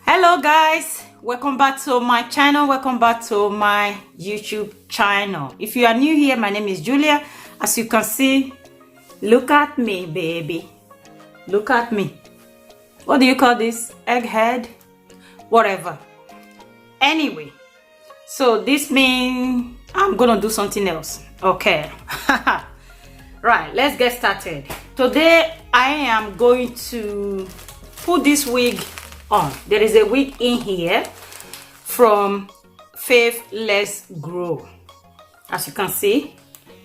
Hello guys, welcome back to my channel. Welcome back to my YouTube channel. If you are new here, my name is Julia. As you can see, look at me, baby. Look at me. What do you call this? Egghead? Whatever. Anyway, so this means I'm gonna do something else. Okay. Right, let's get started. Today I am going to put this wig on. There is a wig in here from Faith Let's Grow. As you can see,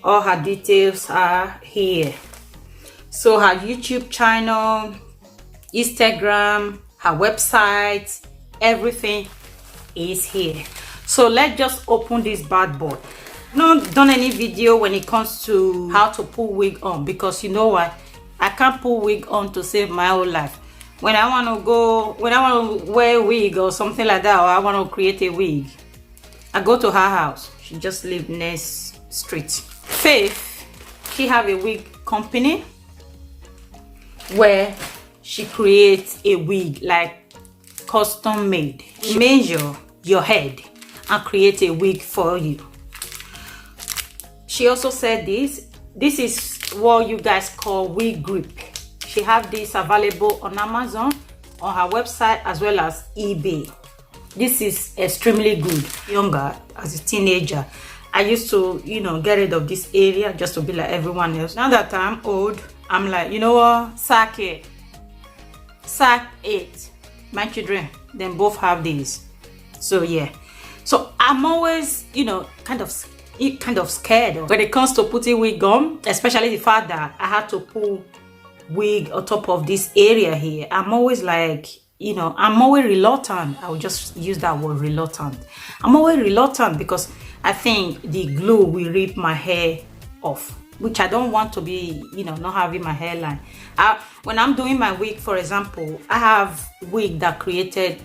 all her details are here. So her YouTube channel, Instagram, her website, everything is here. So let's just open this bad boy. Not done any video when it comes to how to put wig on, because you know what, I can't put wig on to save my whole life. When I want to wear a wig or something like that, or I want to create a wig, I go to her house. She just lives next street. Faith, she have a wig company where she creates a wig like custom made. She measure your head and create a wig for you. She also said this is what you guys call wig grip. She have this available on Amazon, on her website, as well as eBay. This is extremely good. Younger, as a teenager, I used to, get rid of this area just to be like everyone else. Now that I'm old, I'm like, you know what, sack 8. My children, then both have these. So yeah. So I'm always, kind of scared when it comes to putting wig on, especially the fact that I had to pull wig on top of this area here. I'm always like, I'm always reluctant. I will just use that word, reluctant. I'm always reluctant because I think the glue will rip my hair off, which I don't want to be, not having my hairline. When I'm doing my wig, for example, I have wig that created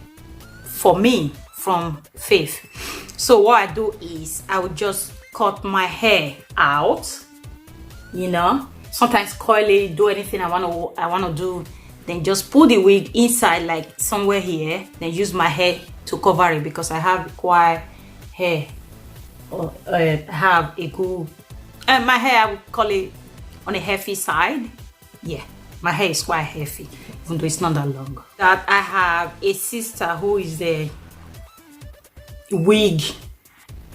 for me from Faith. So what I do is I would just cut my hair out, sometimes coil it, do anything I want to do, then just put the wig inside, like somewhere here, then use my hair to cover it, because I have quite hair, or have a good my hair, I would call it on a heavy side. Yeah, my hair is quite heavy, even though it's not that long. That I have a sister who is the wig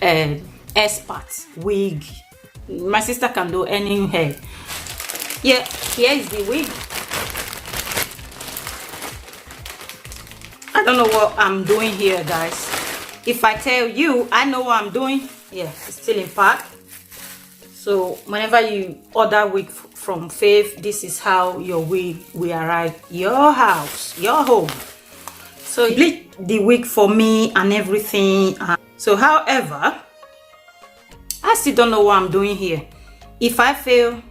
expert. Wig, my sister can do any hair. Yeah, here is the wig. I don't know what I'm doing here, guys. If I tell you, I know what I'm doing. Yeah, it's still in pack. So whenever you order wig from Faith, this is how your wig will arrive your house, your home. So you bleach the wig for me and everything. So however, I still don't know what I'm doing here. If I fail,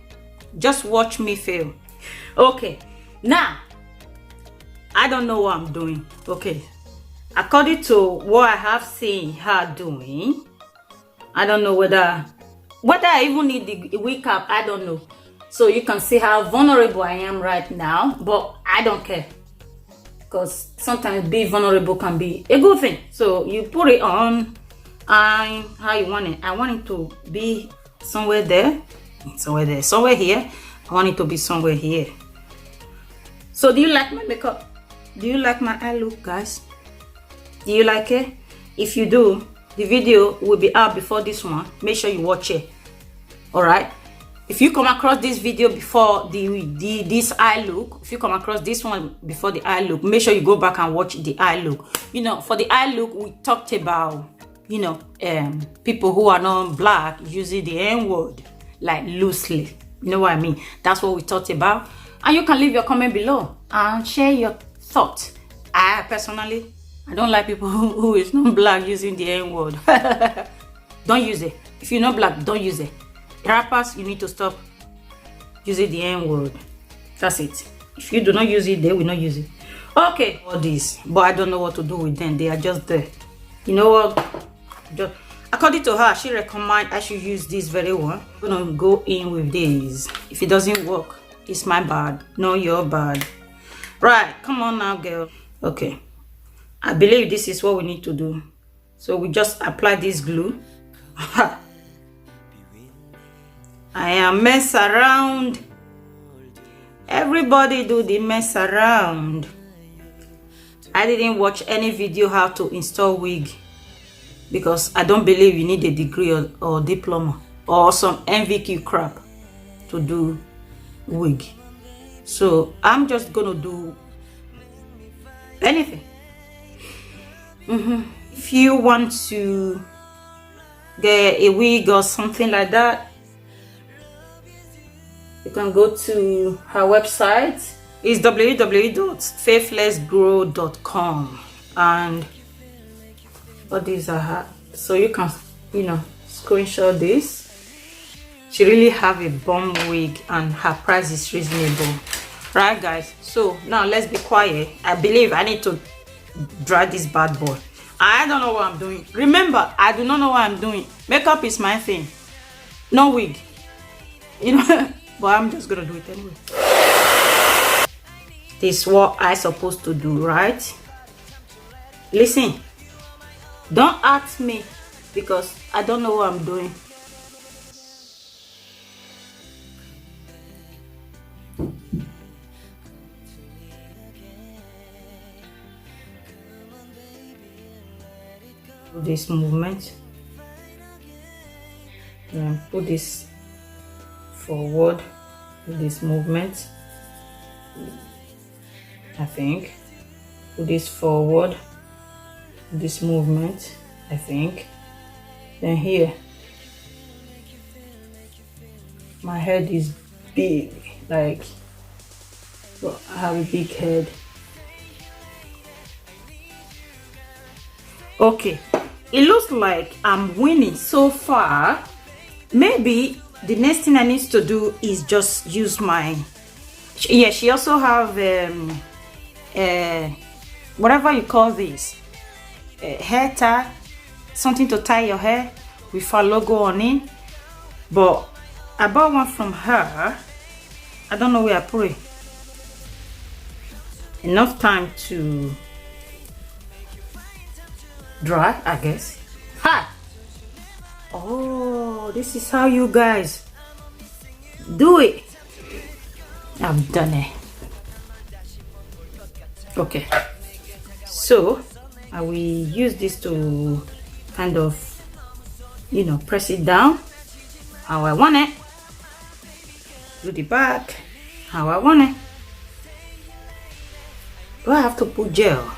just watch me fail. Okay, now I don't know what I'm doing. Okay, according to what I have seen her doing, I don't know whether I even need the wig cap. I don't know. So you can see how vulnerable I am right now, but I don't care, because sometimes being vulnerable can be a good thing. So you put it on and how you want it. I want it to be somewhere there, somewhere here. I want it to be somewhere here. So do you like my makeup? Do you like my eye look, guys? Do you like it? If you do, the video will be out before this one. Make sure you watch it. All right. If you come across this video before this eye look, if you come across this one before the eye look, make sure you go back and watch the eye look. For the eye look, we talked about, people who are not black using the N-word, like loosely. You know what I mean? That's what we talked about. And you can leave your comment below and share your thoughts. I personally, I don't like people who is not black using the N-word. Don't use it. If you're not black, don't use it. Rappers, you need to stop using the N-word. That's it. If you do not use it, they will not use it. Okay, all this, but I don't know what to do with them. They are just there. You know what? According to her, she recommend I should use this very one. I'm gonna go in with this. If it doesn't work, it's my bad. No, your bad. Right, come on now, girl. Okay, I believe this is what we need to do. So we just apply this glue. I am mess around. Everybody do the mess around. I didn't watch any video how to install wig because I don't believe you need a degree or diploma or some NVQ crap to do wig. So I'm just gonna do anything. If you want to get a wig or something like that, you can go to her website. It's www.faithlessgrow.com, and all these are her, so you can, you know, screenshot this. She really have a bomb wig and her price is reasonable, right guys? So now let's be quiet. I believe I need to dry this bad boy. I don't know what I'm doing. Remember, I do not know what I'm doing. Makeup is my thing, no wig, you know. But I'm just gonna do it anyway. This is what I supposed to do, right? Listen, don't ask me because I don't know what I'm doing. Do this movement and put this forward. Do this movement, I think. Put this forward, this movement, I think. Then here, my head is big, like, well, I have a big head. Okay, it looks like I'm winning so far. Maybe the next thing I need to do is just use my, yeah, she also have whatever you call this, hair tie, something to tie your hair with her logo on it. But I bought one from her. I don't know where I put it. Enough time to dry, I guess. Ha! Oh, this is how you guys do it. I've done it. Okay, so I will use this to kind of, you know, press it down how I want it. Do the back how I want it. Do I have to put gel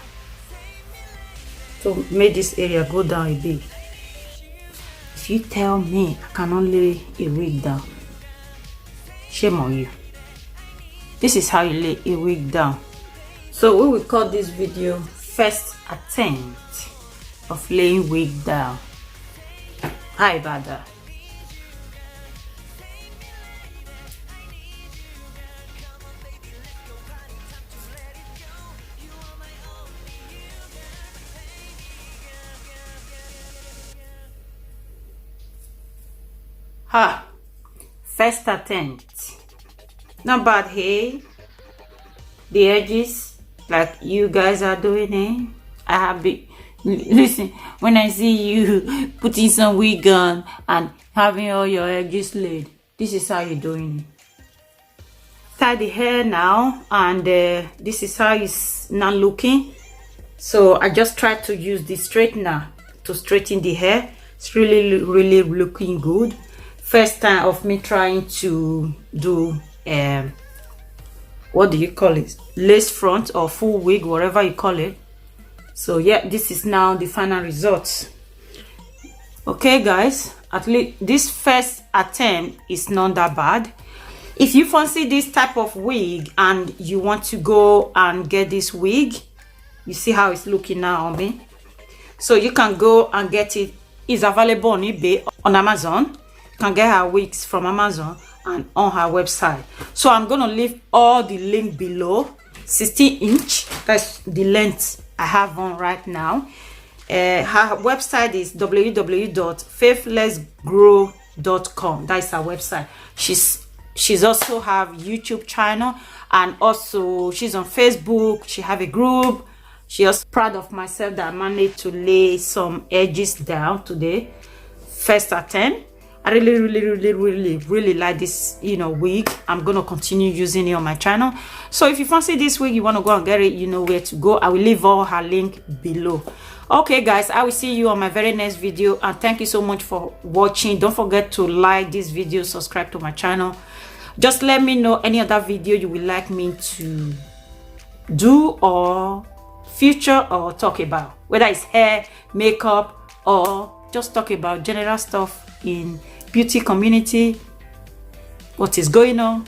to make this area go down a bit? If you tell me I can only lay a wig down, shame on you. This is how you lay a wig down. So we will call this video first attempt of laying wig down. How about that? Ha! First attempt. Not bad, hey? The edges, like you guys are doing it. I have been, listen, when I see you putting some wig on and having all your edges laid, this is how you're doing it. Tie the hair now, and this is how it's now looking. So I just tried to use the straightener to straighten the hair. It's really looking good. First time of me trying to do what do you call it, lace front or full wig, whatever you call it. So yeah, this is now the final result. Okay guys, at least this first attempt is not that bad. If you fancy this type of wig and you want to go and get this wig, you see how it's looking now on me, so you can go and get it. It's available on eBay, on Amazon. You can get her wigs from Amazon and on her website. So I'm gonna leave all the link below. 16 inch, that's the length I have on right now. Her website is www.faithlessgrow.com. That's her website. She's also have YouTube channel, and also she's on Facebook. She have a group. Just proud of myself that I managed to lay some edges down today. First attempt. I really like this, you know, wig. I'm gonna continue using it on my channel. So if you fancy this wig, you want to go and get it, you know where to go. I will leave all her link below. Okay guys, I will see you on my very next video, and thank you so much for watching. Don't forget to like this video, subscribe to my channel. Just let me know any other video you would like me to do or feature or talk about, whether it's hair, makeup, or just talk about general stuff in beauty community, what is going on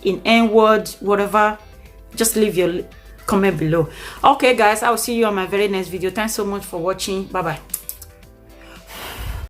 in N-word, whatever. Just leave your comment below. Okay guys, I will see you on my very next video. Thanks so much for watching. Bye bye.